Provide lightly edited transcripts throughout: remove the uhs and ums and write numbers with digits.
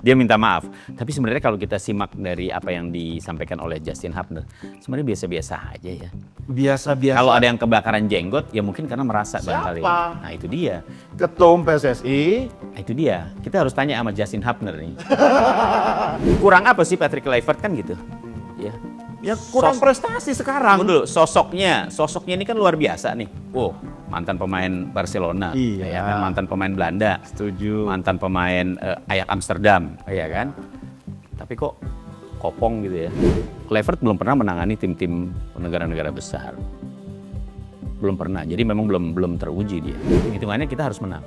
Dia minta maaf. Tapi sebenarnya kalau kita simak dari apa yang disampaikan oleh Justin Hubner, sebenarnya biasa-biasa aja ya. Biasa-biasa. Kalau ada yang kebakaran jenggot, ya mungkin karena merasa barangkali. Siapa? Nah itu dia. Ketum PSSI. Nah, itu dia. Kita harus tanya sama Justin Hubner nih. Kurang apa sih Patrick Kluivert kan gitu? Ya. Ya kurang prestasi sekarang. Tunggu dulu, sosoknya ini kan luar biasa nih. Wow, mantan pemain Barcelona, Iya. ya kan? Mantan pemain Belanda, Setuju. mantan pemain Ajax Amsterdam, ya kan? Tapi kok kopong gitu ya. Kluivert belum pernah menangani tim-tim negara-negara besar. Belum pernah. Jadi memang belum teruji dia. Hitungannya kita harus menang.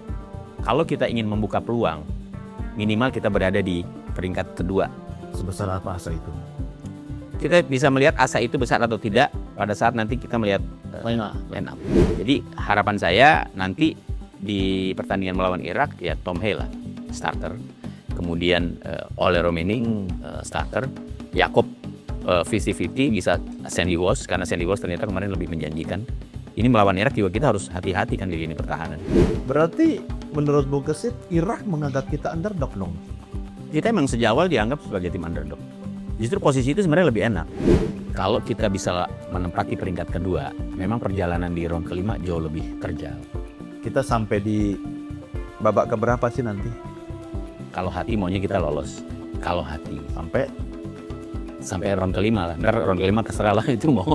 Kalau kita ingin membuka peluang, minimal kita berada di peringkat kedua. Sebesar apa asa itu? Kita bisa melihat asa itu besar atau tidak pada saat nanti kita melihat line up. Jadi harapan saya nanti di pertandingan melawan Irak ya Tom Hale lah, starter. Kemudian Ole Rummenigge starter. Jakob 50-50 bisa Sandy Walsh karena Sandy Walsh ternyata kemarin lebih menjanjikan. Ini melawan Irak juga kita harus hati-hati kan di lini pertahanan. Berarti menurut Bung Kesit, Irak menganggap kita underdog dong? Kita emang sejak awal dianggap sebagai tim underdog. Justru posisi itu sebenarnya lebih enak. Kalau kita bisa menempati peringkat kedua, memang perjalanan di round kelima jauh lebih terjal. Kita sampai di babak keberapa sih nanti? Kalau hati maunya kita lolos. Kalau hati Sampai round kelima lah. Ntar round kelima terserah lah itu mau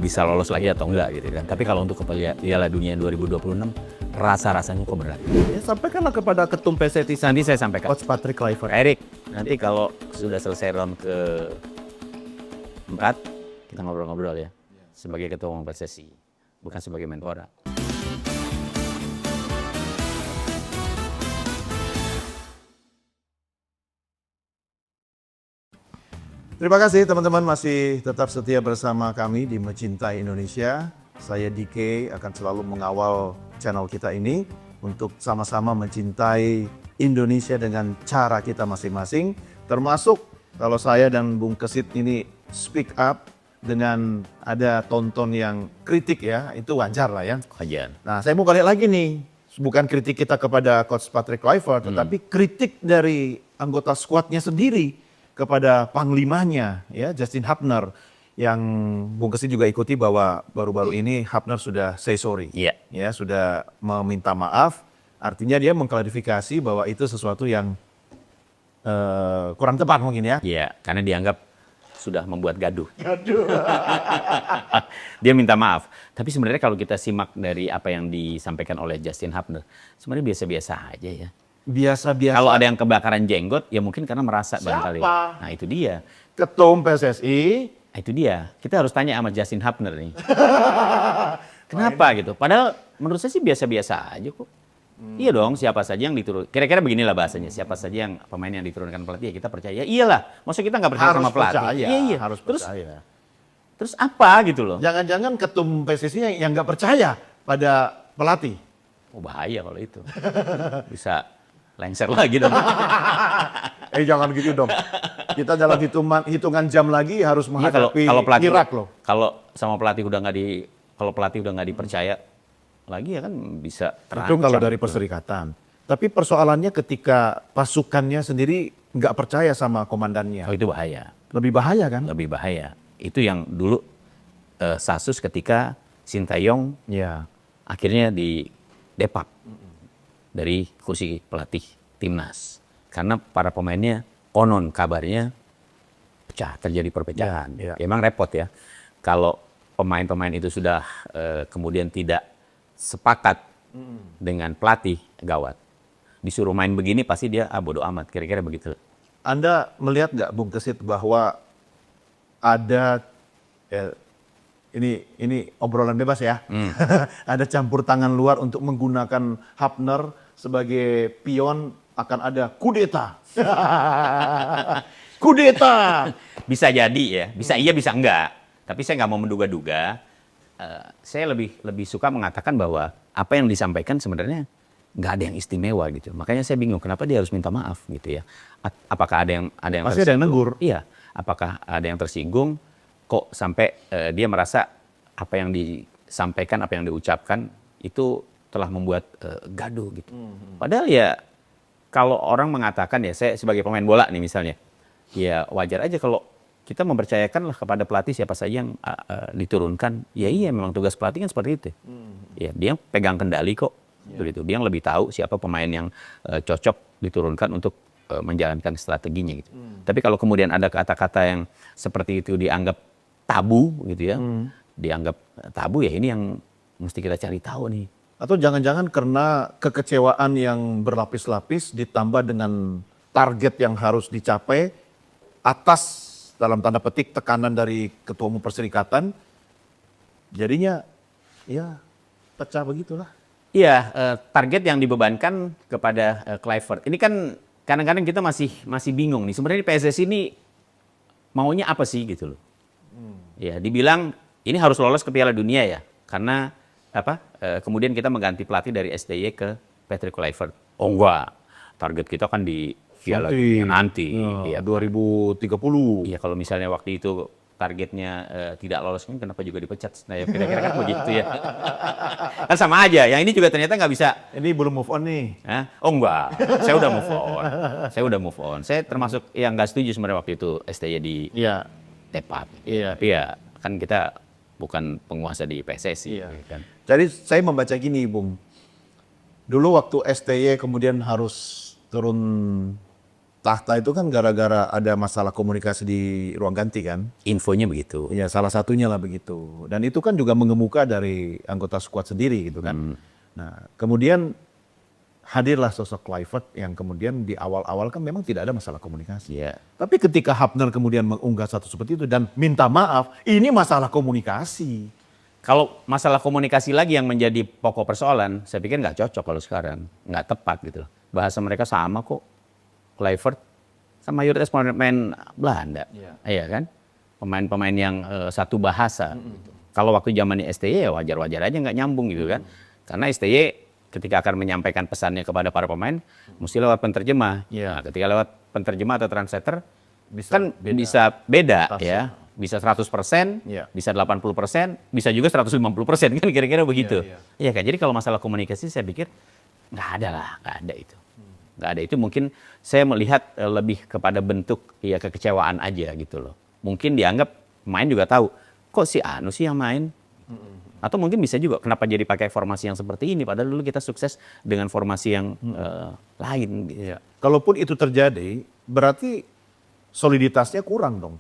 bisa lolos lagi atau enggak gitu kan. Tapi kalau untuk ke Piala Dunia 2026 rasanya kok berat. ya sampaikanlah kepada Ketum PSSI Nanti saya sampaikan. Coach Patrick Kluivert. Erik, nanti kalau sudah selesai round ke-4 kita ngobrol-ngobrol ya. Sebagai ketua umum PSSI, bukan sebagai Menpora. Terima kasih teman-teman masih tetap setia bersama kami di Mencintai Indonesia. Saya DK akan selalu mengawal channel kita ini untuk sama-sama mencintai Indonesia dengan cara kita masing-masing. Termasuk kalau saya dan Bung Kesit ini speak up dengan ada tonton yang kritik ya, itu wajar lah ya. Wajar. Nah saya mau balik lagi nih, bukan kritik kita kepada Coach Patrick Kluivert, tetapi kritik dari anggota skuadnya sendiri kepada panglimanya ya Justin Hubner yang Bung Kesit juga ikuti bahwa baru-baru ini Hubner sudah say sorry. Iya. Ya, sudah meminta maaf. Artinya dia mengklarifikasi bahwa itu sesuatu yang kurang tepat mungkin ya. Iya, karena dianggap sudah membuat gaduh. Dia minta maaf. Tapi sebenarnya kalau kita simak dari apa yang disampaikan oleh Justin Hubner, sebenarnya biasa-biasa aja ya. Biasa-biasa. Kalau ada yang kebakaran jenggot, ya mungkin karena merasa barangkali. Siapa? Nah itu dia. Ketum PSSI. Nah, itu dia. Kita harus tanya sama Justin Hubner nih. Kenapa gitu? Padahal menurut saya sih biasa-biasa aja kok. Iya dong, siapa saja yang diturun. Kira-kira beginilah bahasanya. Siapa saja yang pemain yang diturunkan pelatih, ya kita percaya. Iyalah, maksudnya kita nggak percaya sama pelatih. Percaya, Iya. harus Terus, percaya. terus apa gitu loh? Jangan-jangan ketum PSSI yang nggak percaya pada pelatih. Oh bahaya kalau itu. Bisa lengser lagi dong. Jangan gitu dong. Kita dalam hitungan jam lagi harus Iya, menghadapi kalau pelatih, Irak loh. Kalau sama pelatih udah nggak kalau pelatih udah nggak dipercaya lagi ya kan bisa Itu terancam. kalau dari perserikatan. Tapi persoalannya ketika pasukannya sendiri nggak percaya sama komandannya. Oh itu bahaya. Lebih bahaya kan? Lebih bahaya. Itu yang dulu Sasus ketika Sintayong Ya. akhirnya di depak dari kursi pelatih timnas. Karena para pemainnya konon kabarnya pecah, terjadi perpecahan. Ya. Emang repot ya. Kalau pemain-pemain itu sudah kemudian tidak sepakat dengan pelatih, gawat. Disuruh main begini pasti dia bodo amat, kira-kira begitu. Anda melihat nggak Bung Kesit bahwa ada ini obrolan bebas ya. Ada campur tangan luar untuk menggunakan Hubner sebagai pion akan ada kudeta. Kudeta. Bisa jadi ya, bisa iya bisa enggak. Tapi saya nggak mau menduga-duga. Saya lebih suka mengatakan bahwa apa yang disampaikan sebenarnya nggak ada yang istimewa gitu. Makanya saya bingung kenapa dia harus minta maaf gitu ya. Apakah ada yang Pasti ada yang negur. Iya. Apakah ada yang tersinggung? Kok sampai dia merasa apa yang disampaikan, apa yang diucapkan itu telah membuat gaduh gitu. Padahal ya kalau orang mengatakan ya, saya sebagai pemain bola nih misalnya, ya wajar aja kalau kita mempercayakan lah kepada pelatih siapa saja yang diturunkan. Ya iya, memang tugas pelatih kan seperti itu. Ya dia pegang kendali kok. Gitu. Dia yang lebih tahu siapa pemain yang cocok diturunkan untuk menjalankan strateginya gitu. Tapi kalau kemudian ada kata-kata yang seperti itu dianggap tabu gitu ya, dianggap tabu ya ini yang mesti kita cari tahu nih. Atau jangan-jangan karena kekecewaan yang berlapis-lapis ditambah dengan target yang harus dicapai atas dalam tanda petik tekanan dari Ketua Umum Perserikatan, jadinya ya pecah begitulah. Iya, target yang dibebankan kepada Kluivert. Ini kan kadang-kadang kita masih bingung nih. Sebenarnya PSSI ini maunya apa sih gitu loh. Ya, dibilang ini harus lolos ke Piala Dunia ya. Karena kemudian kita mengganti pelatih dari STY ke Patrick Kluivert. Oh enggak, target kita kan di Piala Dunia nanti. Ya, 2030. Iya, kalau misalnya waktu itu targetnya tidak lolos, kenapa juga dipecat? Nah, ya kira-kira kan begitu ya. Kan sama aja, yang ini juga ternyata nggak bisa. Ini belum move on nih. Hah? Oh enggak, saya udah move on. Saya udah move on. Saya termasuk yang nggak setuju sebenarnya waktu itu STY di tepat. Iya. Tapi ya kan kita bukan penguasa di PSSI. Iya. Kan? Jadi saya membaca gini, Bung. Dulu waktu STY kemudian harus turun tahta itu kan gara-gara ada masalah komunikasi di ruang ganti kan? Infonya begitu. Ya salah satunya lah begitu. Dan itu kan juga mengemuka dari anggota skuad sendiri gitu kan. Nah kemudian hadirlah sosok Kluivert yang kemudian di awal-awal kan memang tidak ada masalah komunikasi. Iya. Tapi ketika Hapner kemudian mengunggah satu seperti itu dan minta maaf, ini masalah komunikasi. Kalau masalah komunikasi lagi yang menjadi pokok persoalan, saya pikir nggak cocok kalau sekarang. Nggak tepat gitu loh. Bahasa mereka sama kok. Kluivert sama mayoritas pemain Belanda. Iya kan? Pemain-pemain yang satu bahasa. Kalau waktu zamannya STY ya wajar-wajar aja nggak nyambung gitu kan. Karena STY ketika akan menyampaikan pesannya kepada para pemain, mesti lewat penterjemah. Nah, ketika lewat penterjemah atau translator, bisa beda ya. Bisa 100%, bisa 80%, bisa juga 150%, kan kira-kira begitu. Iya kan, jadi kalau masalah komunikasi saya pikir nggak ada itu. Nggak ada itu, mungkin saya melihat lebih kepada bentuk ya kekecewaan aja gitu loh. Mungkin dianggap pemain juga tahu, kok si Anu sih yang main? Atau mungkin bisa juga kenapa jadi pakai formasi yang seperti ini, padahal dulu kita sukses dengan formasi yang lain. Gitu. Kalaupun itu terjadi, berarti soliditasnya kurang dong.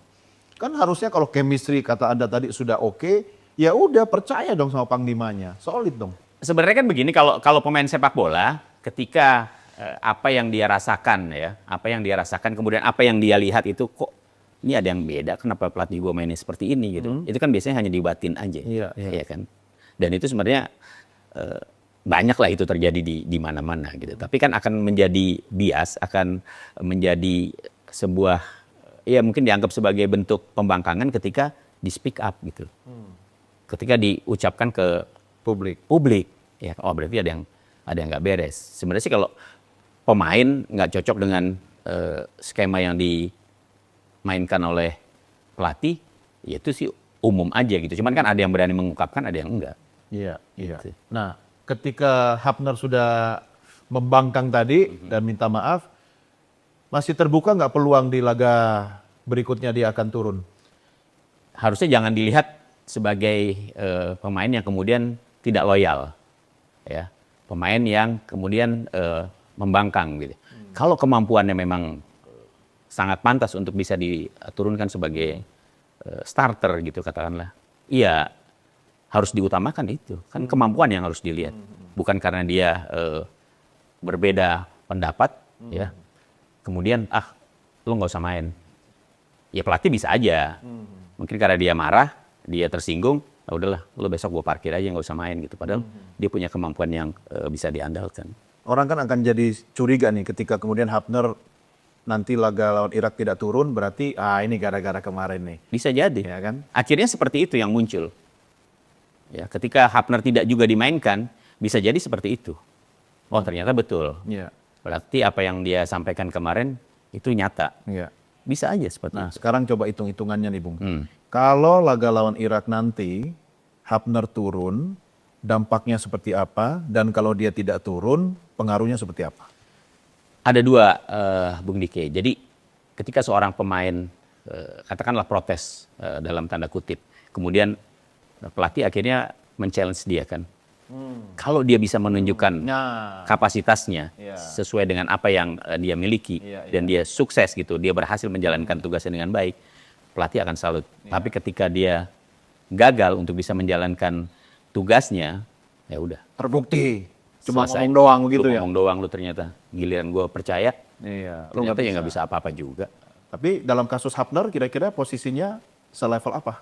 Kan harusnya kalau chemistry kata Anda tadi sudah oke, ya udah percaya dong sama panglimanya, solid dong. Sebenarnya kan begini, kalau pemain sepak bola ketika apa yang dia rasakan ya, apa yang dia rasakan kemudian apa yang dia lihat itu kok ini ada yang beda, kenapa pelatih gue mainnya seperti ini gitu. Itu kan biasanya hanya dibatin aja. Iya kan. Dan itu sebenarnya banyak lah itu terjadi di mana-mana gitu. Tapi kan akan menjadi bias, akan menjadi sebuah ya mungkin dianggap sebagai bentuk pembangkangan ketika di speak up gitu. Ketika diucapkan ke publik. Ya, oh berarti ada yang nggak beres. Sebenarnya sih kalau pemain nggak cocok dengan skema yang dimainkan oleh pelatih, ya itu sih umum aja gitu. Cuman kan ada yang berani mengungkapkan, ada yang enggak. Iya. Gitu. Nah, ketika Hapner sudah membangkang tadi dan minta maaf, masih terbuka nggak peluang di laga berikutnya dia akan turun? Harusnya jangan dilihat sebagai pemain yang kemudian tidak loyal, ya. Pemain yang kemudian membangkang gitu. Kalau kemampuannya memang sangat pantas untuk bisa diturunkan sebagai starter gitu katakanlah, iya harus diutamakan itu. Kan kemampuan yang harus dilihat, bukan karena dia berbeda pendapat, ya. Kemudian lu nggak usah main. Ya pelatih bisa aja. Mungkin karena dia marah, dia tersinggung, nah udahlah, lu besok gue parkir aja nggak usah main gitu. Padahal dia punya kemampuan yang bisa diandalkan. Orang kan akan jadi curiga nih ketika kemudian Hapner nanti laga lawan Irak tidak turun, berarti ini gara-gara kemarin nih. Bisa jadi. Ya kan? Akhirnya seperti itu yang muncul. Ya, ketika Hapner tidak juga dimainkan, bisa jadi seperti itu. Oh ternyata betul. Iya. Berarti apa yang dia sampaikan kemarin itu nyata. Iya. Bisa aja seperti itu. Sekarang coba hitung-hitungannya nih Bung. Kalau laga lawan Irak nanti Hapner turun, dampaknya seperti apa? Dan kalau dia tidak turun, pengaruhnya seperti apa? Ada dua, Bung Dike. Jadi ketika seorang pemain katakanlah protes dalam tanda kutip, kemudian pelatih akhirnya men-challenge dia kan. Kalau dia bisa menunjukkan kapasitasnya sesuai dengan apa yang dia miliki dan dia sukses gitu, dia berhasil menjalankan tugasnya dengan baik, pelatih akan salut. Tapi ketika dia gagal untuk bisa menjalankan tugasnya, ya udah. Terbukti. Cuma Selesai. ngomong doang gitu Lu ya. ngomong doang lu ternyata. Giliran gue percaya, Lu ternyata ya nggak bisa apa-apa juga. Tapi dalam kasus Hapner kira-kira posisinya selevel apa?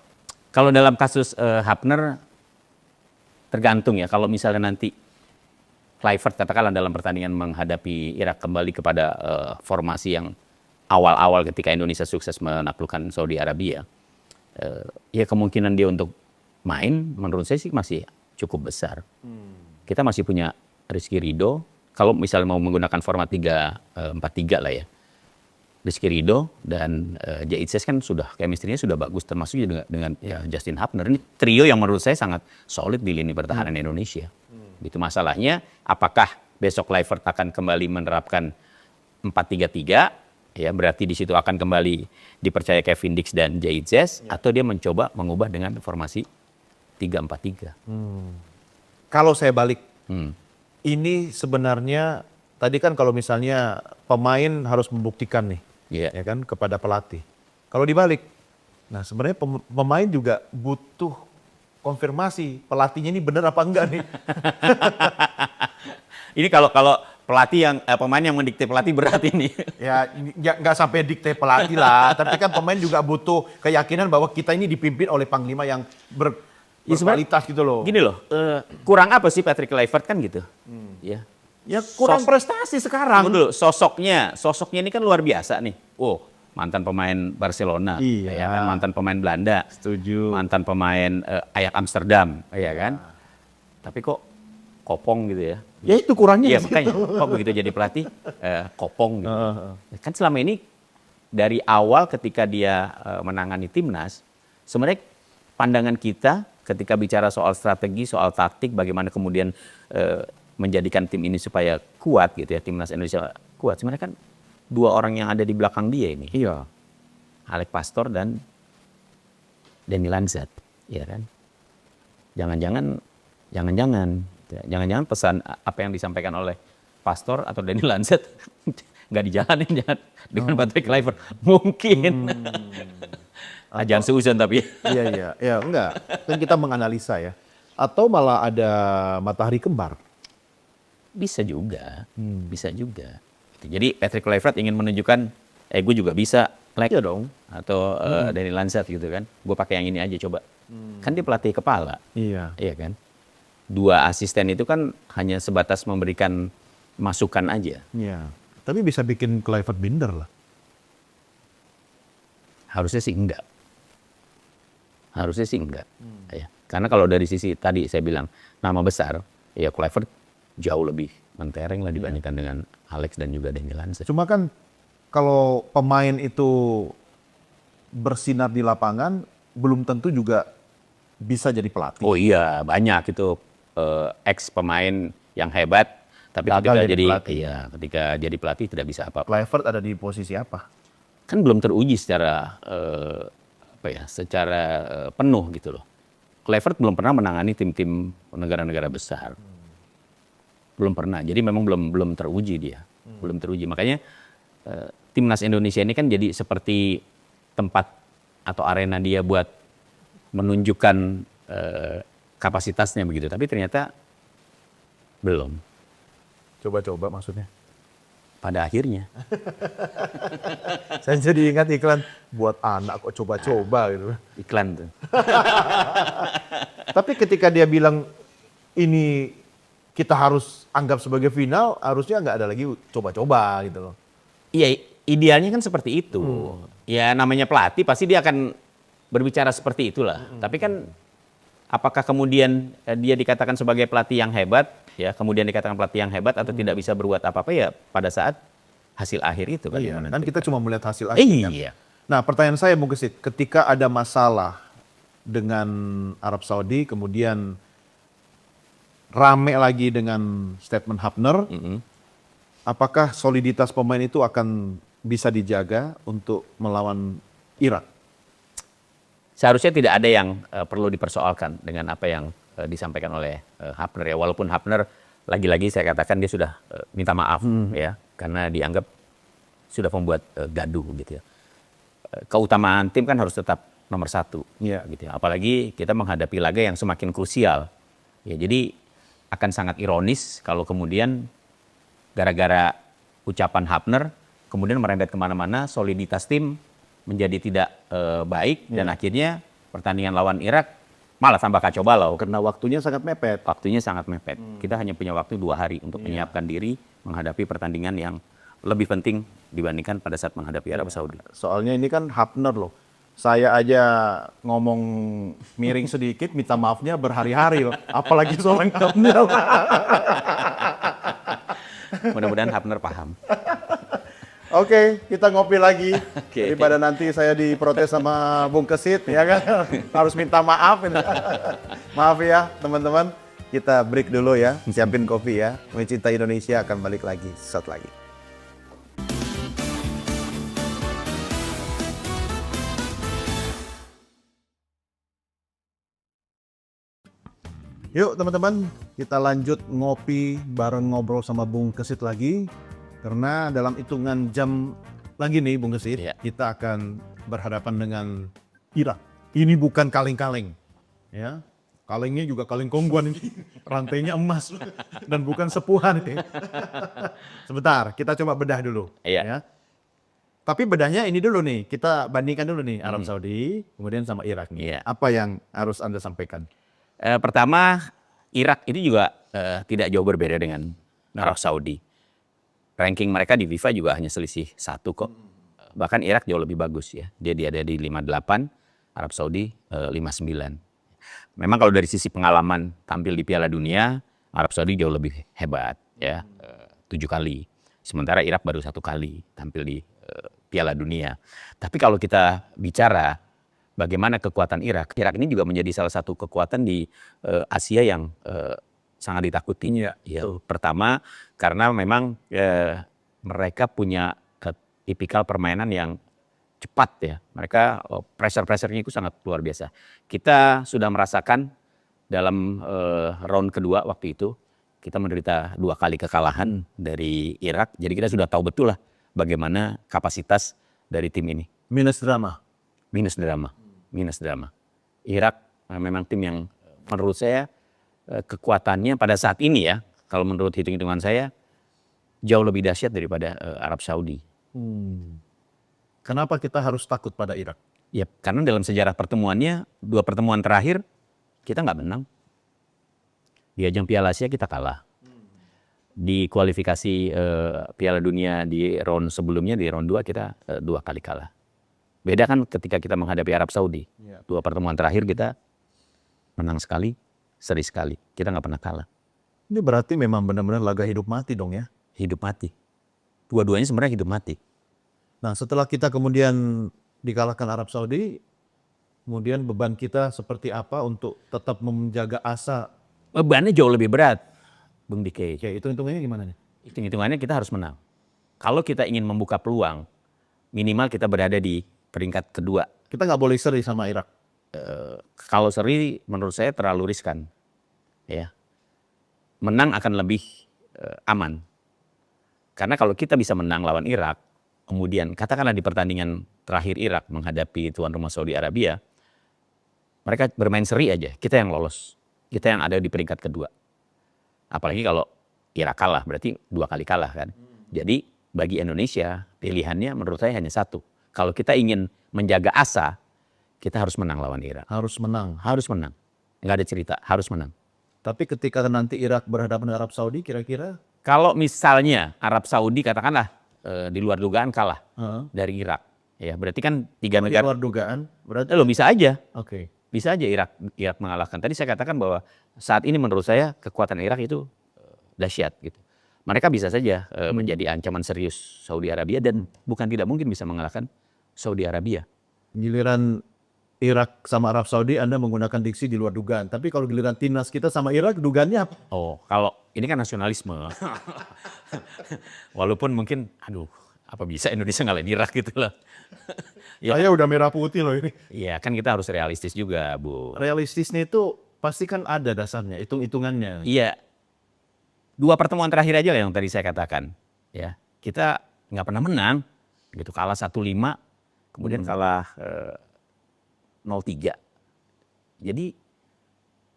Kalau dalam kasus Hapner, tergantung ya. Kalau misalnya nanti Kluivert katakanlah dalam pertandingan menghadapi Irak kembali kepada formasi yang awal-awal ketika Indonesia sukses menaklukkan Saudi Arabia, ya kemungkinan dia untuk main menurut saya sih masih cukup besar. Kita masih punya Rizky Ridho, kalau misalnya mau menggunakan format 3-4-3 lah ya. Rizky Ridho dan Jaitzes kan sudah chemistry-nya sudah bagus, termasuk juga dengan Justin Hapner. Ini trio yang menurut saya sangat solid di lini pertahanan Indonesia. Itu masalahnya, apakah besok Kluivert akan kembali menerapkan 4-3-3, ya berarti di situ akan kembali dipercaya Kevin Dix dan Jaitzes, atau dia mencoba mengubah dengan formasi 3-4-3. Kalau saya balik, ini sebenarnya tadi kan kalau misalnya pemain harus membuktikan nih, ya kan kepada pelatih. Kalau dibalik, nah sebenarnya pemain juga butuh konfirmasi pelatihnya ini benar apa enggak nih. Ini kalau pelatih yang pemain yang mendikte pelatih berat ini. Ya nggak sampai dikte pelatih lah, tapi kan pemain juga butuh keyakinan bahwa kita ini dipimpin oleh panglima yang berkualitas gitu loh. Gini loh, kurang apa sih Patrick Kluivert kan gitu? Ya kurang prestasi sekarang. Tunggu dulu, sosoknya ini kan luar biasa nih. Mantan pemain Barcelona, Iya. ya kan? Mantan pemain Belanda, Setuju. mantan pemain Ajax Amsterdam, ya kan? Tapi kok kopong gitu ya? Ya itu kurangnya. Iya makanya, kok begitu jadi pelatih kopong gitu. Kan selama ini dari awal ketika dia menangani timnas, sebenarnya pandangan kita ketika bicara soal strategi, soal taktik, bagaimana kemudian menjadikan tim ini supaya kuat gitu ya, timnas Indonesia kuat. Sebenarnya kan dua orang yang ada di belakang dia ini. Iya. Alex Pastor dan Denny Lanzat, ya kan? Jangan-jangan pesan apa yang disampaikan oleh Pastor atau Denny Lanzat nggak dijalanin dengan Patrick Kluivert. Mungkin. Jangan seuzon tapi. Iya, enggak. Kan kita menganalisa ya. Atau malah ada matahari kembar. Bisa juga. Jadi Patrick Kluivert ingin menunjukkan, gue juga bisa. Iya dong. Atau Denny Lanzat gitu kan. Gue pakai yang ini aja coba. Kan dia pelatih kepala. Iya. Iya kan. Dua asisten itu kan hanya sebatas memberikan masukan aja. Iya. Tapi bisa bikin Kluivert binder lah. Harusnya sih enggak. Ya. Karena kalau dari sisi tadi saya bilang nama besar, ya Kluivert jauh lebih mentereng lah dibandingkan dengan Alex dan juga Denny Lanzat. Cuma kan kalau pemain itu bersinar di lapangan, belum tentu juga bisa jadi pelatih. Oh iya, banyak itu ex pemain yang hebat, tapi Gagal ketika jadi pelatih. ketika jadi pelatih tidak bisa apa-apa. Kluivert ada di posisi apa? Kan belum teruji secara penuh gitu loh. Kluivert belum pernah menangani tim-tim negara-negara besar. Belum pernah. Jadi memang belum teruji dia. Belum teruji. Makanya timnas Indonesia ini kan jadi seperti tempat atau arena dia buat menunjukkan kapasitasnya begitu. Tapi ternyata belum. Coba-coba maksudnya. Pada akhirnya. Saya jadi ingat iklan buat anak kok coba-coba gitu. Iklan tuh. Tapi ketika dia bilang ini kita harus anggap sebagai final, harusnya nggak ada lagi coba-coba gitu loh. Iya, idealnya kan seperti itu. Ya namanya pelatih pasti dia akan berbicara seperti itulah. Tapi kan apakah kemudian dia dikatakan sebagai pelatih yang hebat, ya kemudian dikatakan pelatih yang hebat atau tidak bisa berbuat apa-apa ya pada saat hasil akhir itu kan. Iya, kan kita cuma melihat hasil akhir kan. Iya. Nah pertanyaan saya Bung Gesit, ketika ada masalah dengan Arab Saudi, kemudian rame lagi dengan statement Hapner, apakah soliditas pemain itu akan bisa dijaga untuk melawan Irak? Seharusnya tidak ada yang perlu dipersoalkan dengan apa yang disampaikan oleh Hafner ya. Walaupun Hafner lagi-lagi saya katakan dia sudah minta maaf ya karena dianggap sudah membuat gaduh gitu ya. Keutamaan tim kan harus tetap nomor satu, gitu ya. Apalagi kita menghadapi laga yang semakin krusial. Ya, jadi akan sangat ironis kalau kemudian gara-gara ucapan Hafner kemudian merembet kemana-mana, soliditas tim menjadi tidak baik dan akhirnya pertandingan lawan Irak malah tambah kacau balau. Karena waktunya sangat mepet. Waktunya sangat mepet. Kita hanya punya waktu 2 hari untuk menyiapkan diri menghadapi pertandingan yang lebih penting dibandingkan pada saat menghadapi Arab Saudi. Soalnya ini kan Hafner loh. Saya aja ngomong miring sedikit, minta maafnya berhari-hari loh. Apalagi seorang Hafner. Mudah-mudahan Hafner paham. Oke, kita ngopi lagi. Oke. Daripada nanti saya diprotes sama Bung Kesit, ya kan? Harus minta maaf. Maaf ya, teman-teman. Kita break dulu ya, siapin kopi ya. Mencintai Indonesia akan balik lagi, sesaat lagi. Yuk teman-teman, kita lanjut ngopi bareng ngobrol sama Bung Kesit lagi. Karena dalam hitungan jam lagi nih Bung Kesit, kita akan berhadapan dengan Irak. Ini bukan kaleng-kaleng, ya. Kalengnya juga kaleng kongguan ini, rantainya emas dan bukan sepuhan ini. Sebentar, kita coba bedah dulu. Ya. Tapi bedahnya ini dulu nih, kita bandingkan dulu nih Arab Saudi, kemudian sama Irak nih. Apa yang harus Anda sampaikan? Pertama, Irak ini juga tidak jauh berbeda dengan Arab Saudi. Ranking mereka di FIFA juga hanya selisih 1 kok. Bahkan Irak jauh lebih bagus ya. Dia ada di 58, Arab Saudi 59. Memang kalau dari sisi pengalaman tampil di Piala Dunia, Arab Saudi jauh lebih hebat ya, 7 kali. Sementara Irak baru 1 kali tampil di Piala Dunia. Tapi kalau kita bicara bagaimana kekuatan Irak ini juga menjadi salah satu kekuatan di Asia yang sangat ditakuti. Ya, pertama karena memang mereka punya tipikal permainan yang cepat ya. Mereka pressure-nya itu sangat luar biasa. Kita sudah merasakan dalam round kedua waktu itu kita menderita 2 kali kekalahan dari Irak. Jadi kita sudah tahu betul lah bagaimana kapasitas dari tim ini. Minus drama. Irak memang tim yang menurut saya kekuatannya pada saat ini ya, kalau menurut hitung-hitungan saya jauh lebih dahsyat daripada Arab Saudi. Kenapa kita harus takut pada Irak? Ya karena dalam sejarah pertemuannya 2 pertemuan terakhir kita nggak menang. Di ajang Piala Asia kita kalah. Di kualifikasi Piala Dunia di round sebelumnya di round 2 kita 2 kali kalah. Beda kan ketika kita menghadapi Arab Saudi. 2 pertemuan terakhir kita menang sekali, seri sekali. Kita nggak pernah kalah. Ini berarti memang benar-benar laga hidup mati dong ya? Hidup mati. Dua-duanya sebenarnya hidup mati. Nah setelah kita kemudian dikalahkan Arab Saudi, kemudian beban kita seperti apa untuk tetap menjaga asa? Bebannya jauh lebih berat, Bung Dike. Ya itu hitungannya gimana nih? Hitung-hitungannya kita harus menang. Kalau kita ingin membuka peluang, minimal kita berada di peringkat kedua. Kita nggak boleh seri sama Irak. Kalau seri menurut saya terlalu riskan. Ya. Menang akan lebih aman. Karena kalau kita bisa menang lawan Irak, kemudian katakanlah di pertandingan terakhir Irak menghadapi tuan rumah Saudi Arabia, mereka bermain seri aja, kita yang lolos. Kita yang ada di peringkat kedua. Apalagi kalau Irak kalah, berarti 2 kali kalah kan. Jadi bagi Indonesia pilihannya menurut saya hanya 1. Kalau kita ingin menjaga asa, kita harus menang lawan Irak. Harus menang. Harus menang. Nggak ada cerita, harus menang. Tapi ketika nanti Irak berhadapan dengan Arab Saudi, kira-kira? Kalau misalnya Arab Saudi katakanlah di luar dugaan kalah dari Irak, ya berarti kan 3 negara. Di luar dugaan, berarti? Bisa aja. Oke. Bisa aja Irak mengalahkan. Tadi saya katakan bahwa saat ini menurut saya kekuatan Irak itu dahsyat gitu. Mereka bisa saja menjadi ancaman serius Saudi Arabia dan bukan tidak mungkin bisa mengalahkan Saudi Arabia. Giliran Irak sama Arab Saudi Anda menggunakan diksi di luar dugaan. Tapi kalau giliran timnas kita sama Irak dugaannya apa? Oh, kalau ini kan nasionalisme. Walaupun mungkin, aduh, apa bisa Indonesia ngalahin Irak gitu loh. Ya. Saya udah merah putih loh ini. Iya, kan kita harus realistis juga, Bu. Realistisnya itu pasti kan ada dasarnya, hitung-hitungannya. Iya. 2 pertemuan terakhir aja yang tadi saya katakan. Ya, kita nggak pernah menang. Gitu, kalah 1-5, kemudian kalah 0-3. Jadi,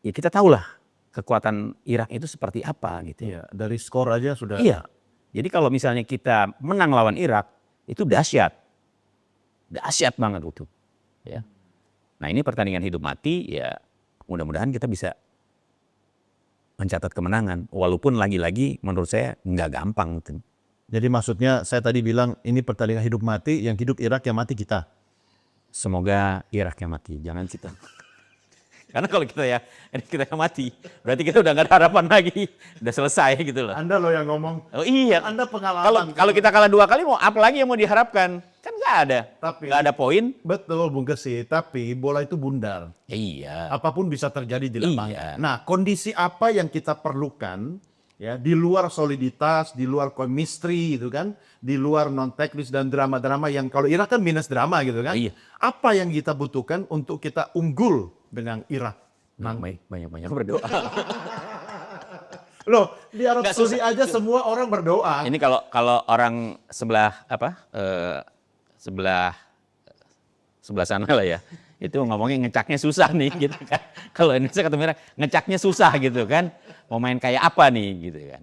ya kita tahulah kekuatan Irak itu seperti apa gitu. Iya, dari skor aja sudah. Iya. Jadi kalau misalnya kita menang lawan Irak, itu dahsyat. Dahsyat banget itu. Ya. Nah, ini pertandingan hidup mati, ya mudah-mudahan kita bisa mencatat kemenangan. Walaupun lagi-lagi menurut saya nggak gampang. Gitu. Jadi maksudnya saya tadi bilang ini pertandingan hidup mati, yang hidup Irak, yang mati kita. Semoga Irak yang mati, jangan kita. Karena kalau kita yang mati, berarti kita udah nggak ada harapan lagi, udah selesai gitu loh. Anda loh yang ngomong. Oh iya, Anda pengalaman. kalau kita kalah 2 kali, mau apa lagi yang mau diharapkan? Kan nggak ada, nggak ada poin. Betul Bung Gesi, tapi bola itu bundar. Iya. Apapun bisa terjadi di lapangan. Iya. Nah, kondisi apa yang kita perlukan ya di luar soliditas, di luar chemistry gitu kan, di luar non teknis dan drama-drama yang kalau Irak kan minus drama gitu kan. Iya. Apa yang kita butuhkan untuk kita unggul dengan Irak? Banyak-banyak berdoa. Loh, di Arab Saudi aja semua orang berdoa. Ini kalau orang sebelah sebelah sana lah ya, itu ngomongnya ngecaknya susah nih gitu kan. Kalau Indonesia kata mereka ngecaknya susah gitu kan. Mau main kayak apa nih gitu kan.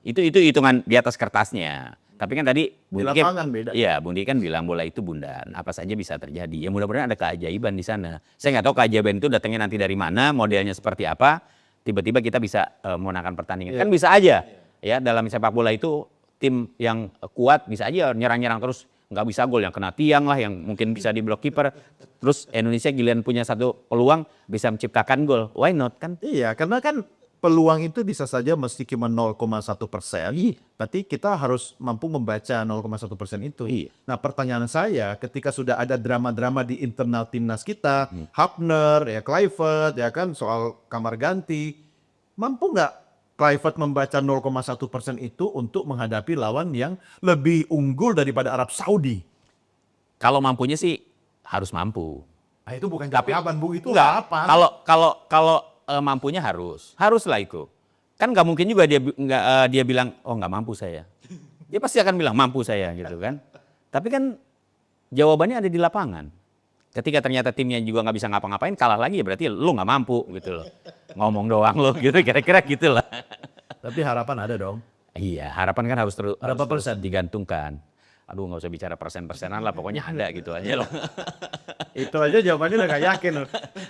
Itu hitungan di atas kertasnya. Tapi kan tadi Di lapangan beda. Iya, Bung Diki kan bilang bola itu bundar, apa saja bisa terjadi. Ya mudah-mudahan ada keajaiban di sana. Saya nggak tahu keajaiban itu datangnya nanti dari mana, modelnya seperti apa. Tiba-tiba kita bisa memenangkan pertandingan. Kan bisa aja. Ya, dalam sepak bola itu tim yang kuat bisa aja nyerang-nyerang terus nggak bisa gol, yang kena tiang lah, yang mungkin bisa di blok kiper. Terus Indonesia giliran punya satu peluang bisa menciptakan gol. Why not kan? Iya, karena kan peluang itu bisa saja mesti cuma 0,1%. Berarti kita harus mampu membaca 0,1% itu. Iya. Nah, pertanyaan saya ketika sudah ada drama-drama di internal timnas kita, Hafner, ya Kluivert, ya kan soal kamar ganti, mampu nggak Kluivert membaca 0,1% itu untuk menghadapi lawan yang lebih unggul daripada Arab Saudi? Kalau mampunya sih harus mampu. Nah, itu bukan jawaban, Bu. Itu Enggak. apa? Kalau mampunya haruslah itu. Kan nggak mungkin juga dia bilang oh nggak mampu saya. Dia pasti akan bilang mampu saya gitu kan. Tapi kan jawabannya ada di lapangan. Ketika ternyata timnya juga nggak bisa ngapa-ngapain, kalah lagi ya berarti lu nggak mampu gitu loh. Ngomong doang lo gitu, kira-kira gitu lah. Tapi harapan ada dong. Iya, harapan kan harus terus Berapa persen? digantungkan. Aduh nggak usah bicara persen-persenan lah, pokoknya ada gitu aja loh. Itu aja jawabannya udah gak yakin loh.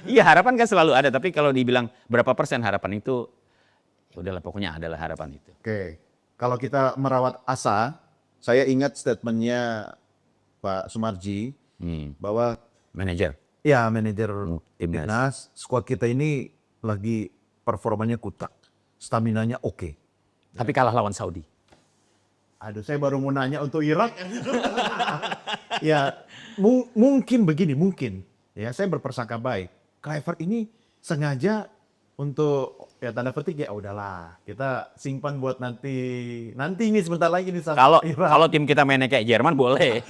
Iya, harapan kan selalu ada, tapi kalau dibilang berapa persen harapan itu, ya udahlah pokoknya adalah harapan itu. Oke, kalau kita merawat asa, saya ingat statementnya Pak Sumarji bahwa Manajer. ya manajer Timnas. timnas, squad kita ini lagi performanya kutak, staminanya oke. Tapi kalah lawan Saudi. Aduh, saya baru mau nanya untuk Irak. Ya, mungkin begini, mungkin. Ya, saya berpersangka baik. Kluivert ini sengaja untuk ya tanda petik ya udahlah, kita simpan buat nanti ini sebentar lagi nih sama Irak. Kalau tim kita mainnya kayak Jerman boleh.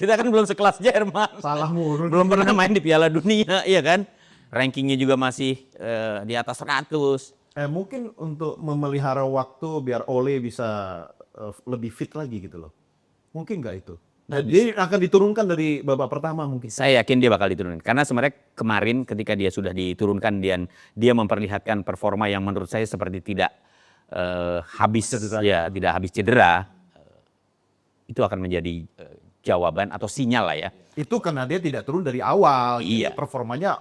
Kita kan belum sekelas Jerman. Salah mulu. Belum pernah main di Piala Dunia, iya kan? Rankingnya juga masih di atas 100. Mungkin untuk memelihara waktu biar Ole bisa lebih fit lagi gitu loh. Mungkin nggak itu? Nah, dia akan diturunkan dari babak pertama mungkin. Saya yakin dia bakal diturunkan. Karena sebenarnya kemarin ketika dia sudah diturunkan dan dia memperlihatkan performa yang menurut saya seperti tidak habis cedera. Itu akan menjadi jawaban atau sinyal lah ya. Itu karena dia tidak turun dari awal. Iya. Performanya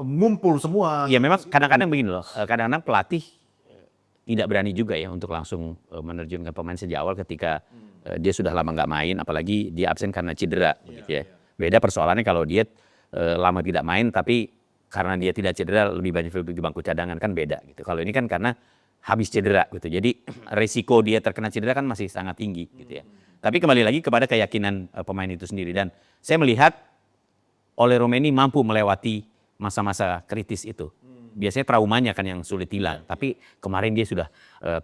ngumpul semua. Ya memang kadang-kadang begini loh. Kadang-kadang pelatih tidak berani juga ya untuk langsung menerjunkan pemain sejak awal ketika dia sudah lama nggak main, apalagi dia absen karena cedera. Gitu ya. Beda persoalannya kalau dia lama tidak main, tapi karena dia tidak cedera lebih banyak duduk di bangku cadangan, kan beda. Gitu. Kalau ini kan karena habis cedera, gitu. Jadi resiko dia terkena cedera kan masih sangat tinggi, gitu ya. Tapi kembali lagi kepada keyakinan pemain itu sendiri, dan saya melihat Ole Romeni mampu melewati masa-masa kritis itu. biasanya traumanya kan yang sulit hilang. Tapi kemarin dia sudah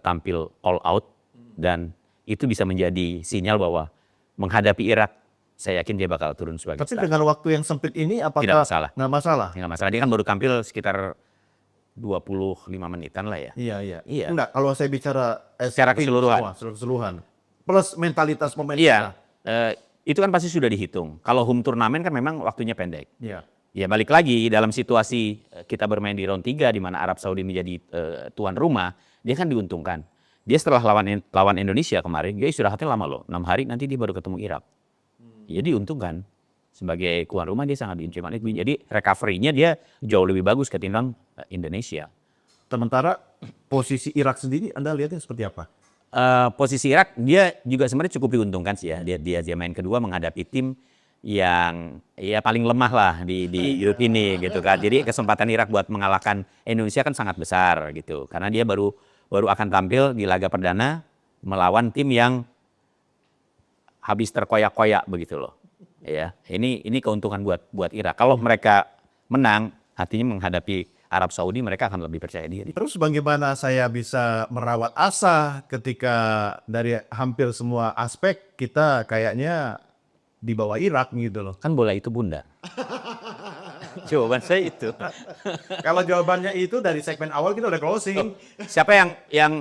tampil all out dan itu bisa menjadi sinyal bahwa menghadapi Irak, saya yakin dia bakal turun sebagai Tapi starter. dengan waktu yang sempit ini apakah Tidak masalah. Nggak masalah? Nggak masalah, dia kan baru tampil sekitar 25 menitan lah ya. Iya. Iya. Enggak, kalau saya bicara Secara keseluruhan. secara keseluruhan. Plus mentalitas pemain Iya, kita. itu kan pasti sudah dihitung. Kalau home turnamen kan memang waktunya pendek. Iya. Ya balik lagi dalam situasi kita bermain di round 3 di mana Arab Saudi menjadi tuan rumah, dia kan diuntungkan. Dia setelah lawan Indonesia kemarin, dia istirahatnya lama loh, 6 hari nanti dia baru ketemu Irak. Jadi diuntungkan. Sebagai tuan rumah dia sangat diuntungkan. Jadi recovery-nya dia jauh lebih bagus ketimbang Indonesia. Sementara posisi Irak sendiri Anda lihatnya seperti apa? Posisi Irak dia juga sebenarnya cukup diuntungkan sih ya. Dia main kedua menghadapi tim yang ya paling lemah lah di grup ini gitu kan. Jadi kesempatan Irak buat mengalahkan Indonesia kan sangat besar gitu. Karena dia baru akan tampil di laga perdana melawan tim yang habis terkoyak-koyak begitu loh. Ya, ini keuntungan buat Irak. Kalau mereka menang, artinya menghadapi Arab Saudi mereka akan lebih percaya diri. Terus bagaimana saya bisa merawat asa ketika dari hampir semua aspek kita kayaknya di bawah Irak gitu loh. Kan bola itu bunda. Jawaban saya itu. Kalau jawabannya itu dari segmen awal kita udah closing. Siapa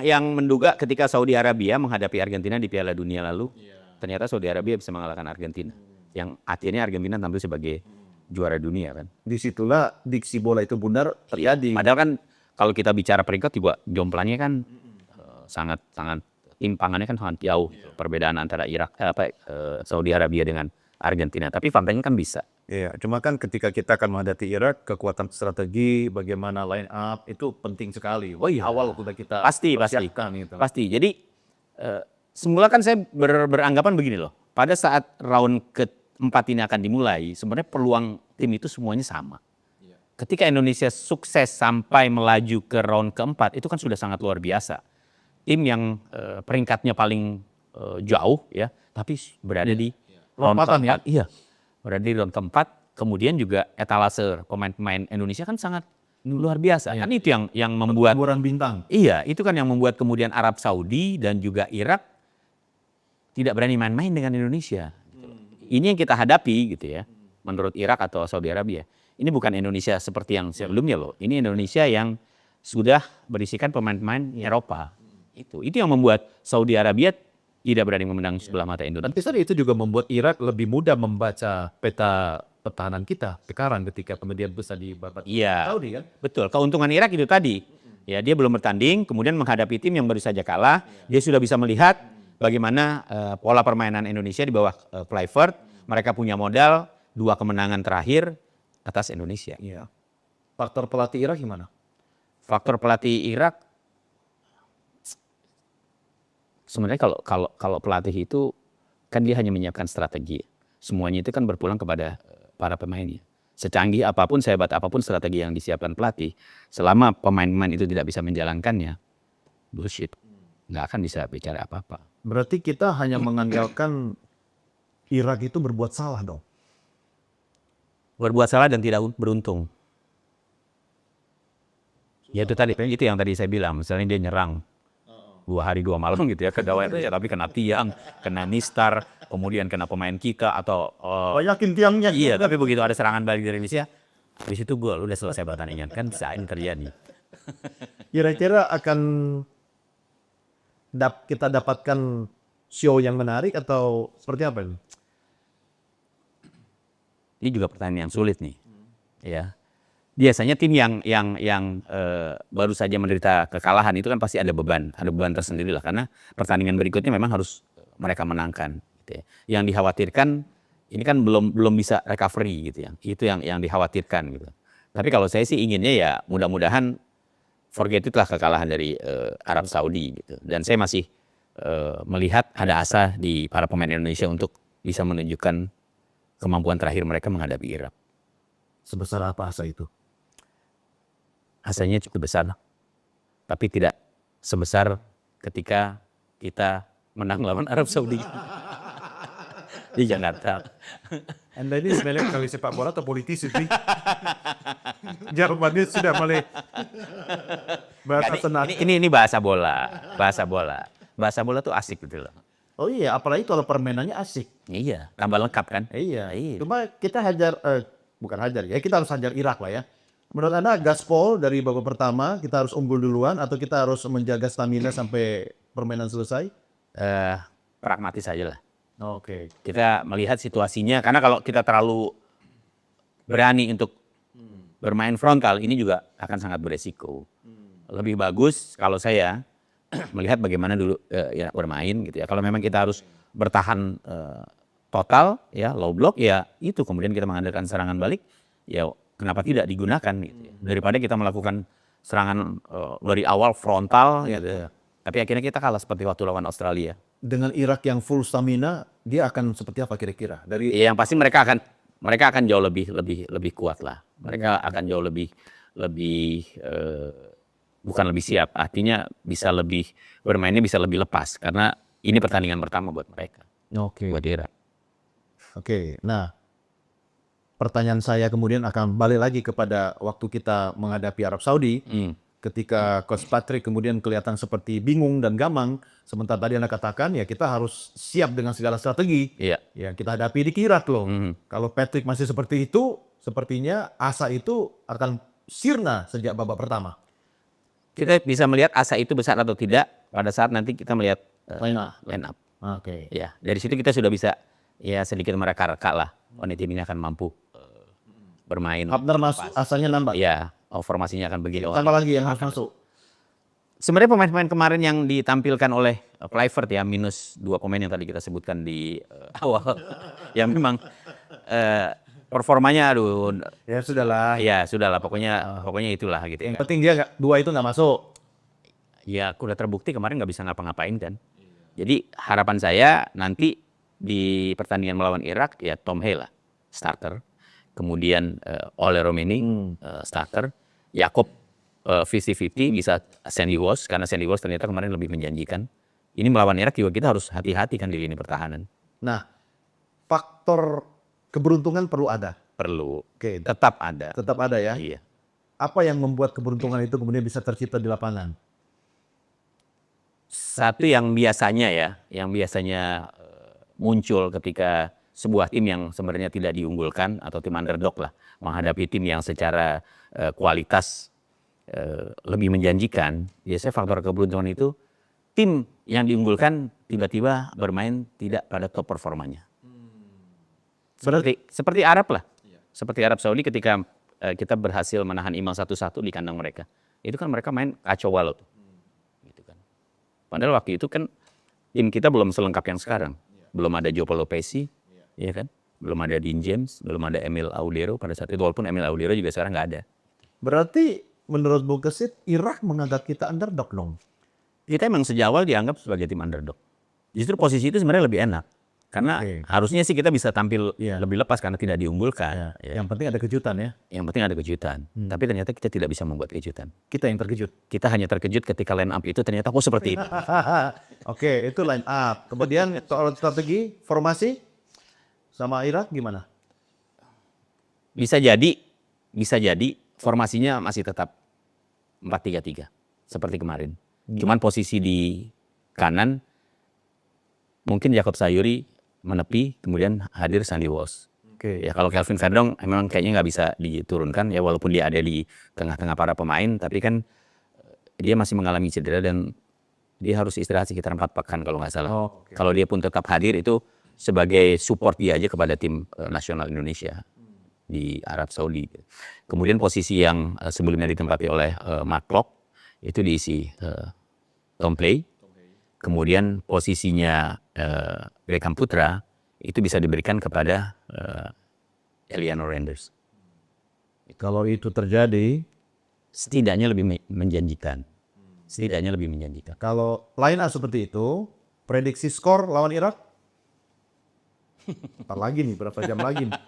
yang menduga ketika Saudi Arabia menghadapi Argentina di Piala Dunia lalu, ternyata Saudi Arabia bisa mengalahkan Argentina. Yang akhirnya Argentina tampil sebagai juara dunia kan. Disitulah diksi bola itu benar terjadi. Padahal kan kalau kita bicara peringkat juga jomplannya kan sangat timpangannya kan sangat jauh. Perbedaan antara Saudi Arabia dengan Argentina. Tapi faktanya kan bisa. Iya, cuma kan ketika kita akan menghadapi Irak, kekuatan strategi, bagaimana line up itu penting sekali. Oh iya. Awal sudah kita Pasti. persiapkan gitu. Pasti. Jadi semula kan saya beranggapan begini loh. Pada saat round keempat ini akan dimulai, sebenarnya peluang tim itu semuanya sama. Ketika Indonesia sukses sampai melaju ke round keempat, itu kan sudah sangat luar biasa. Tim yang peringkatnya paling jauh ya, tapi berada di round Lompatan ya? keempat. Iya, berada di round keempat. Kemudian juga etalase pemain-pemain Indonesia kan sangat luar biasa. Kan itu yang membuat Pertempuran bintang. Iya, itu kan yang membuat kemudian Arab Saudi dan juga Irak tidak berani main-main dengan Indonesia. Ini yang kita hadapi gitu ya, menurut Irak atau Saudi Arabia. Ini bukan Indonesia seperti yang sebelumnya loh. Ini Indonesia yang sudah berisikan pemain-pemain Eropa. Itu yang membuat Saudi Arabia tidak berani memandang sebelah mata Indonesia. Dan itu juga membuat Irak lebih mudah membaca peta pertahanan kita sekarang ketika kemudian bisa di babak Iya, Saudi kan? betul. Keuntungan Irak itu tadi. Ya, dia belum bertanding, kemudian menghadapi tim yang baru saja kalah. Dia sudah bisa melihat bagaimana pola permainan Indonesia di bawah Kluivert. Mereka punya modal 2 kemenangan terakhir atas Indonesia. Iya. Faktor pelatih Irak gimana? Faktor pelatih Irak sebenarnya kalau pelatih itu kan dia hanya menyiapkan strategi. Semuanya itu kan berpulang kepada para pemainnya. Secanggih apapun, sehebat apapun strategi yang disiapkan pelatih, selama pemain-pemain itu tidak bisa menjalankannya, bullshit. Nggak akan bisa bicara apa-apa. Berarti kita hanya mengandalkan Irak itu berbuat salah dong. Berbuat salah dan tidak beruntung. Ya itu tadi, itu yang tadi saya bilang. Misalnya dia nyerang 2 hari 2 malam gitu ya ke gawang ya, tapi kena tiang, kena nistar, kemudian kena pemain kita atau Yakin tiangnya. iya, tapi begitu ada serangan balik dari Indonesia, habis itu gol, udah selesai pertandingan. Kan bisa ini terjadi. Kira-kira akan kita dapatkan show yang menarik atau seperti apa ini? Ini juga pertanyaan yang sulit nih. Ya. Biasanya tim yang baru saja menderita kekalahan itu kan pasti ada beban tersendiri lah, karena pertandingan berikutnya memang harus mereka menangkan. Gitu ya. Yang dikhawatirkan ini kan belum bisa recovery gitu ya. Itu yang dikhawatirkan gitu. Tapi kalau saya sih inginnya ya mudah-mudahan forget it lah kekalahan dari Arab Saudi gitu. Dan saya masih melihat ada asa di para pemain Indonesia untuk bisa menunjukkan kemampuan terakhir mereka menghadapi Irak. Sebesar apa asa itu? Asanya cukup besar, tapi tidak sebesar ketika kita menang lawan Arab Saudi di Jakarta. Anda ini sebenarnya kali sepak bola atau politisi sih? Jermannya sudah mulai bahasa Nggak, senang. ini bahasa bola, bahasa bola. Bahasa bola tuh asik gitu loh. Oh iya, apalagi kalau permainannya asik. Iya, tambah lengkap kan? Iya. Iya. Cuma kita bukan hajar ya, kita harus hajar Irak lah ya. Menurut Anda gaspol dari babak pertama kita harus unggul duluan atau kita harus menjaga stamina sampai permainan selesai? Pragmatis aja lah. Oke. Kita melihat situasinya, karena kalau kita terlalu berani untuk bermain frontal, ini juga akan sangat beresiko. Lebih bagus kalau saya melihat bagaimana dulu Irak bermain gitu ya. Kalau memang kita harus bertahan total ya, low block ya, itu kemudian kita mengandalkan serangan balik, ya kenapa tidak digunakan gitu ya. Daripada kita melakukan serangan dari awal frontal gitu. Tapi akhirnya kita kalah seperti waktu lawan Australia. Dengan Irak yang full stamina, dia akan seperti apa kira-kira? Dari Ya, yang pasti mereka akan jauh lebih kuat lah. Mereka akan jauh lebih bukan lebih siap, artinya bermainnya bisa lebih lepas karena ini pertandingan pertama buat mereka. Oke. Buat Irak. Oke. Nah, pertanyaan saya kemudian akan balik lagi kepada waktu kita menghadapi Arab Saudi. Ketika Coach Patrick kemudian kelihatan seperti bingung dan gamang, sementara tadi Anda katakan ya kita harus siap dengan segala strategi. Iya. Ya kita hadapi di Irak loh. Kalau Patrick masih seperti itu, sepertinya asa itu akan sirna sejak babak pertama. Kita bisa melihat asa itu besar atau tidak pada saat nanti kita melihat line up. Oke. Ya, dari situ kita sudah bisa ya sedikit mereka-reka lah. Oh, ini tim ini akan mampu bermain. Hafner asalnya nambah. Ya, formasinya akan begini. Tambah lagi yang harus masuk. Sebenarnya pemain-pemain kemarin yang ditampilkan oleh Kluivert ya, minus 2 pemain yang tadi kita sebutkan di awal. Ya memang performanya aduh. Ya sudahlah. Ya sudahlah, pokoknya itulah gitu. Yang penting dia dua itu nggak masuk. Ya udah terbukti kemarin nggak bisa ngapa-ngapain kan. Jadi harapan saya nanti di pertandingan melawan Irak ya Tom Hale lah starter. Kemudian Ole Romeni starter. Jakob 50-50 bisa Sandy Walsh karena Sandy Walsh ternyata kemarin lebih menjanjikan. Ini melawan Irak juga kita harus hati-hati kan di lini pertahanan. Nah, faktor keberuntungan perlu ada. Perlu. Oke, Tetap ada. tetap ada ya. Iya. Apa yang membuat keberuntungan itu kemudian bisa tercipta di lapangan? Satu yang biasanya muncul ketika sebuah tim yang sebenarnya tidak diunggulkan atau tim underdog lah menghadapi tim yang secara kualitas lebih menjanjikan, biasanya faktor keberuntungan itu tim yang diunggulkan tiba-tiba bermain tidak pada top performanya. Seperti Arab lah, seperti Arab Saudi ketika kita berhasil menahan imbang 1-1 di kandang mereka, itu kan mereka main kacau balau tuh, gitu kan. Padahal waktu itu kan tim kita belum selengkap yang sekarang, belum ada Joe Lopez, ya kan, belum ada Dean James, belum ada Emil Audero pada saat itu, walaupun Emil Audero juga sekarang nggak ada. Berarti menurut Bung Kesit, Irak menganggap kita underdog dong? Kita emang sejak awal dianggap sebagai tim underdog. Justru posisi itu sebenarnya lebih enak. Karena harusnya sih kita bisa tampil lebih lepas karena tidak diunggulkan. Ya. Yang penting ada kejutan ya. Yang penting ada kejutan. Tapi ternyata kita tidak bisa membuat kejutan. Kita yang terkejut. Kita hanya terkejut ketika line up itu ternyata kok seperti ini. Oke, itu line up. Kemudian soal strategi, formasi sama Irak gimana? Bisa jadi formasinya masih tetap 4-3-3 seperti kemarin. Cuman posisi di kanan mungkin Jakob Sayuri menepi, kemudian hadir Sandy Walsh. Ya kalau Kelvin Verdong memang kayaknya nggak bisa diturunkan ya, walaupun dia ada di tengah-tengah para pemain, tapi kan dia masih mengalami cedera dan dia harus istirahat sekitar 4 pekan kalau nggak salah. Kalau dia pun tetap hadir itu sebagai support dia aja kepada tim nasional Indonesia di Arab Saudi. Kemudian posisi yang sebelumnya ditempati oleh Mark Klok itu diisi Tom Play. Kemudian posisinya Beckham Putra itu bisa diberikan kepada Eliano Renders. Kalau itu terjadi, setidaknya lebih menjanjikan. Setidaknya lebih menjanjikan. Kalau line up seperti itu, prediksi skor lawan Irak? Ntar lagi nih, berapa jam lagi nih?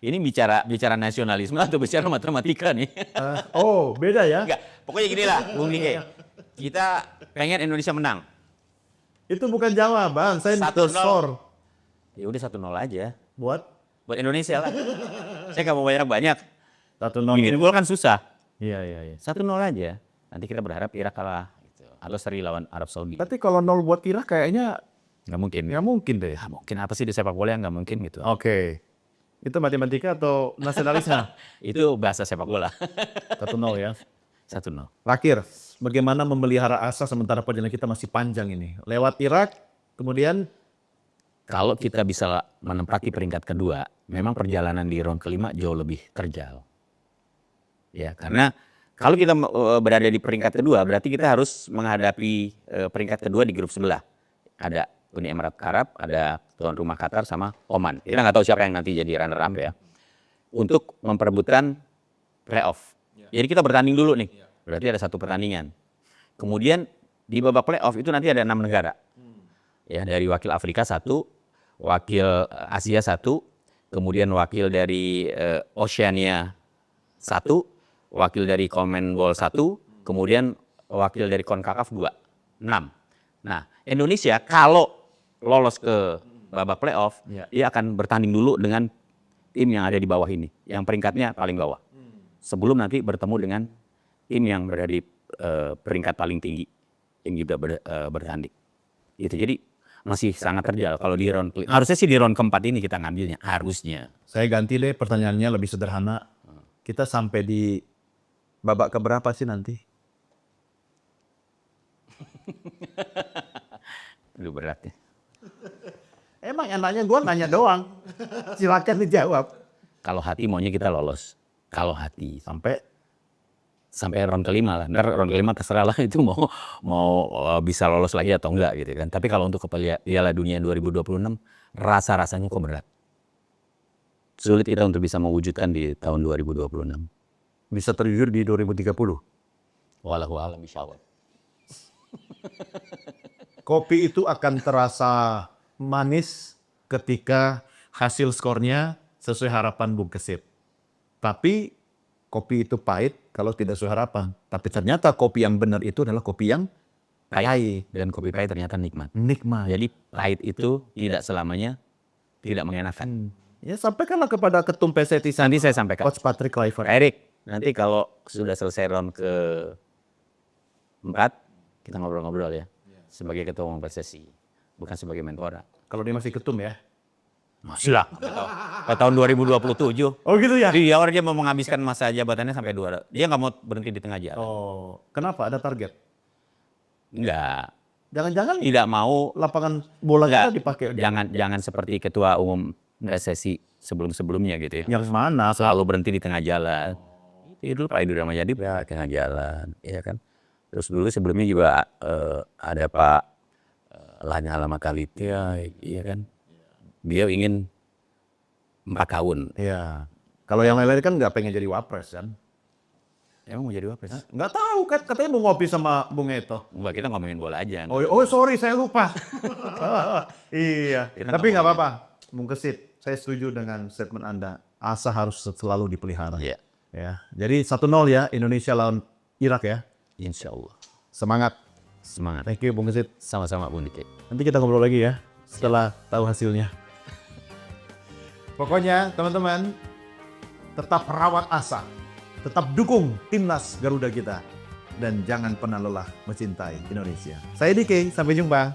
Ini bicara nasionalisme atau bicara matematika nih? Beda ya? Enggak, pokoknya gini lah, Bung Dike. Kita pengen Indonesia menang. Itu bukan jawaban, saya minta skor. Ya udah 1-0 aja. Buat Indonesia lah. Saya nggak mau banyak-banyak. 1-0. Bikin gol kan susah. Iya. 1-0 aja. Nanti kita berharap Irak kalah. Gitu. Atau seri lawan Arab Saudi. Berarti kalau 0 buat Irak kayaknya Nggak mungkin. nggak mungkin deh. Ya, mungkin apa sih di sepak bola yang nggak mungkin gitu. Oke. Itu matematika atau nasionalisme? Itu bahasa sepak bola. 1-0 ya. 1-0. Terakhir, bagaimana memelihara asa sementara perjalanan kita masih panjang ini? Lewat Irak, kemudian Kalau kita bisa menempati peringkat kedua, memang perjalanan di round kelima jauh lebih terjal. Ya, karena kalau kita berada di peringkat kedua, berarti kita harus menghadapi peringkat kedua di grup sebelah. Ada Uni Emirat Arab, ada tuan rumah Qatar sama Oman. Kita nggak tahu siapa yang nanti jadi runner up ya. Untuk memperebutkan playoff. Jadi kita bertanding dulu nih. Berarti ada 1 pertandingan. Kemudian di babak playoff itu nanti ada 6 negara. Ya, dari wakil Afrika 1, wakil Asia 1, kemudian wakil dari Oceania 1, wakil dari Commonwealth 1, kemudian wakil dari CONCACAF 2, 6. Nah, Indonesia kalau lolos ke babak playoff, dia akan bertanding dulu dengan tim yang ada di bawah ini, yang peringkatnya paling bawah. Sebelum nanti bertemu dengan tim yang berada di peringkat paling tinggi, yang juga bertanding. Gitu. Jadi masih sangat terjal kalau di round kelima. Harusnya sih di round keempat ini kita ngambilnya, harusnya. saya ganti deh pertanyaannya lebih sederhana. Kita sampai di babak keberapa sih nanti? Aduh berat ya. Emang yang nanya gue nanya doang. Silakan dijawab. Kalau hati maunya kita lolos. Kalau hati Sampai sampai round kelima lah. Ntar round kelima terserah lah itu mau bisa lolos lagi atau enggak gitu kan. Tapi kalau untuk ke Piala Dunia 2026 rasa-rasanya kok berat. Sulit kita untuk bisa mewujudkan di tahun 2026. bisa terjujur di 2030. Wallahu a'lam bishawab. Kopi itu akan terasa manis ketika hasil skornya sesuai harapan Bung Kesit. Tapi kopi itu pahit kalau tidak sesuai harapan. Tapi ternyata kopi yang benar itu adalah kopi yang pahit. Dan kopi pahit ternyata nikmat. Nikmat. Jadi pahit itu tidak selamanya tidak mengenakan. Ya sampaikanlah kepada ketum PSSI Nanti saya sampaikan. Coach Patrick Kluivert. Erik, nanti kalau sudah selesai round ke-4, kita ngobrol-ngobrol ya. Sebagai ketua umum PSSI, bukan sebagai menpora. Kalau dia masih ketum ya. Masih lah. Ke tahun 2027. Oh gitu ya? Dia orang dia mau menghabiskan masa jabatannya sampai 2. Dia nggak mau berhenti di tengah jalan. Oh, kenapa ada target? Enggak. Jangan-jangan Tidak mau. lapangan bola Enggak. kita dipakai. Jangan seperti ketua umum PSSI sebelum-sebelumnya gitu ya. Yang mana? Selalu berhenti di tengah jalan. Itu dulu Pak Idul Ramayadi di tengah jalan, ya kan. Terus dulu sebelumnya juga ada Pak Lanyala Mataliti, ya kan. Dia ingin 4 tahun. Iya. Kalau yang lain-lain kan nggak pengen jadi wapres kan? Emang mau jadi wapres? Nggak tahu kan, katanya mau ngopi sama Bung Eto. Enggak, kita ngomongin bola aja. Oh sorry, saya lupa. Iya. Kita Tapi nggak ngomongin. apa-apa, Bung Kesit. Saya setuju dengan statement Anda. Asa harus selalu dipelihara. Iya. Ya. Jadi 1-0 ya Indonesia lawan Irak ya. Insya Allah. Semangat. Semangat. Thank you Bung Kesit. Sama-sama Bung Dike. Nanti kita ngobrol lagi ya setelah tahu hasilnya. Pokoknya teman-teman tetap rawat asa, tetap dukung timnas Garuda kita, dan jangan pernah lelah mencintai Indonesia. Saya Dike, sampai jumpa.